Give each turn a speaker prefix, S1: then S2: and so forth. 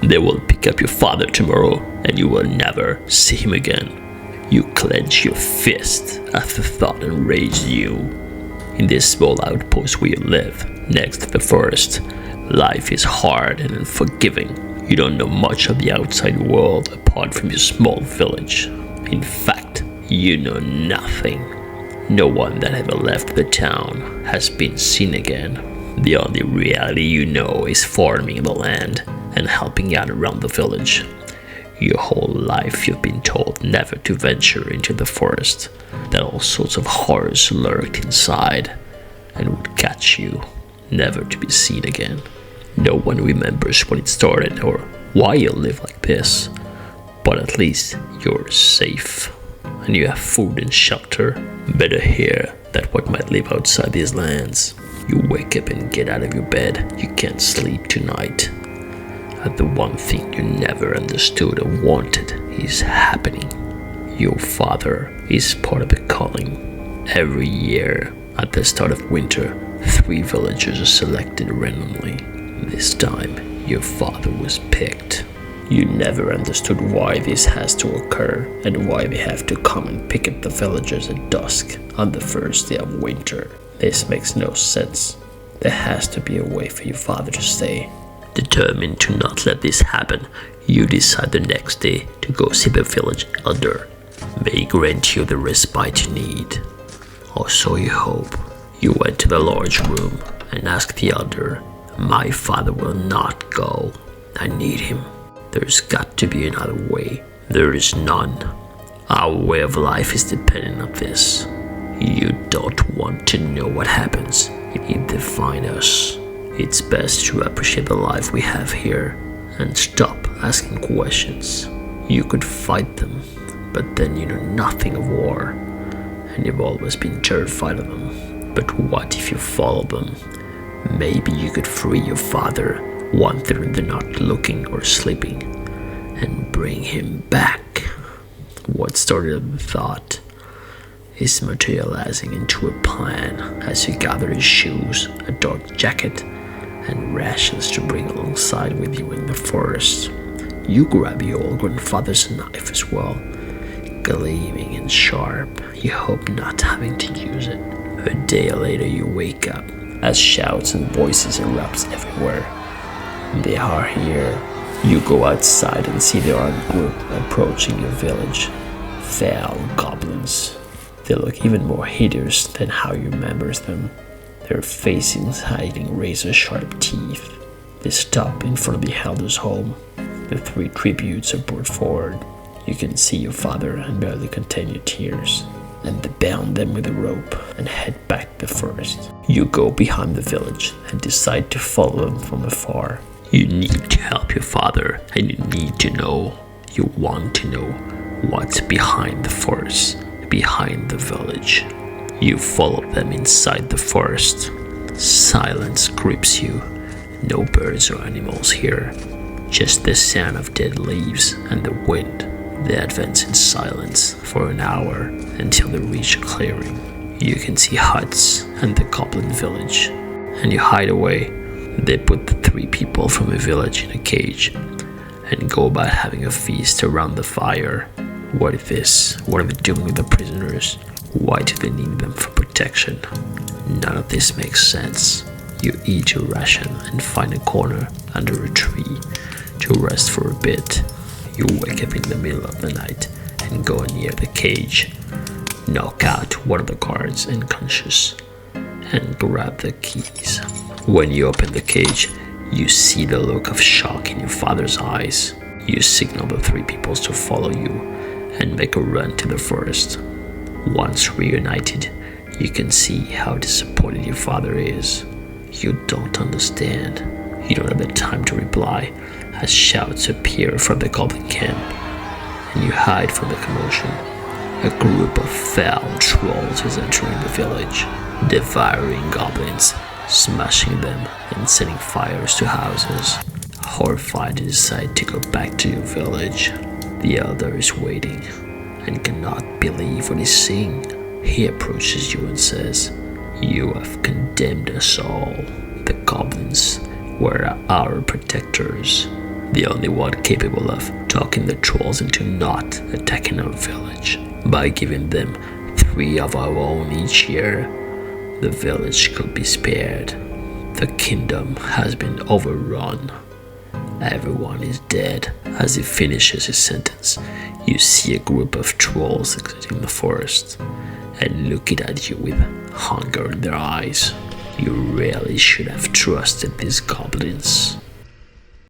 S1: They will pick up your father tomorrow and you will never see him again. You clench your fist as the thought enraged you. In this small outpost where you live, next to the forest, life is hard and unforgiving. You don't know much of the outside world apart from your small village. In fact, you know nothing. No one that ever left the town has been seen again. The only reality you know is farming the land and helping out around the village. Your whole life you've been told never to venture into the forest, that all sorts of horrors lurked inside and would catch you, never to be seen again. No one remembers when it started or why you live like this, but at least you're safe and you have food and shelter. Better here than what might live outside these lands. You wake up and get out of your bed. You can't sleep tonight. And the one thing you never understood or wanted is happening. Your father is part of the Culling. Every year, at the start of winter, 3 villagers are selected randomly. This time, your father was picked. You never understood why this has to occur and why they have to come and pick up the villagers at dusk on the first day of winter. This makes no sense. There has to be a way for your father to stay. Determined to not let this happen, you decide the next day to go see the village elder. May he grant you the respite you need. Or so you hope. You went to the large room and asked the elder, "My father will not go. I need him. There's got to be another way." There is none. Our way of life is dependent on this. You don't want to know what happens. It defines us. It's best to appreciate the life we have here and stop asking questions. You could fight them, but then you know nothing of war, and you've always been terrified of them. But what if you follow them? Maybe you could free your father one they're not looking or sleeping and bring him back. What started as a thought is materializing into a plan as you gather his shoes, a dark jacket, and rations to bring alongside with you in the forest. You grab your old grandfather's knife as well, gleaming and sharp. You hope not having to use it. A day later you wake up as shouts and voices erupt everywhere. They are here. You go outside and see the armed group approaching your village. Foul goblins. They look even more hideous than how you remember them. Their faces hiding razor-sharp teeth. They stop in front of the elder's home. The 3 tributes are brought forward. You can see your father and barely contain your tears. And they bound them with a rope and head back to the forest. You go behind the village and decide to follow them from afar. You need to help your father, and you want to know what's behind the forest, behind the village. You follow them inside the forest. Silence grips you. No birds or animals here. Just the sound of dead leaves and the wind. They advance in silence for an hour until they reach a clearing. You can see huts and the goblin village, and you hide away. They put the 3 people from the village in a cage and go about having a feast around the fire. What is this? What are they doing with the prisoners? Why do they need them for protection? None of this makes sense. You eat your ration and find a corner under a tree to rest for a bit. You wake up in the middle of the night and go near the cage, knock out one of the guards unconscious, and grab the keys. When you open the cage, you see the look of shock in your father's eyes. You signal the 3 people to follow you and make a run to the forest. Once reunited, you can see how disappointed your father is. You don't understand. You don't have the time to reply as shouts appear from the goblin camp, and you hide from the commotion. A group of foul trolls is entering the village, devouring goblins, smashing them and setting fires to houses. Horrified, you decide to go back to your village. The elder is waiting and cannot believe what he's seeing. He approaches you and says, "You have condemned us all. The goblins were our protectors. the only one capable of talking the trolls into not attacking our village. By giving them 3 of our own each year, the village could be spared. The kingdom has been overrun. Everyone is dead. As he finishes his sentence, you see a group of trolls exiting the forest and looking at you with hunger in their eyes. You really should have trusted these goblins.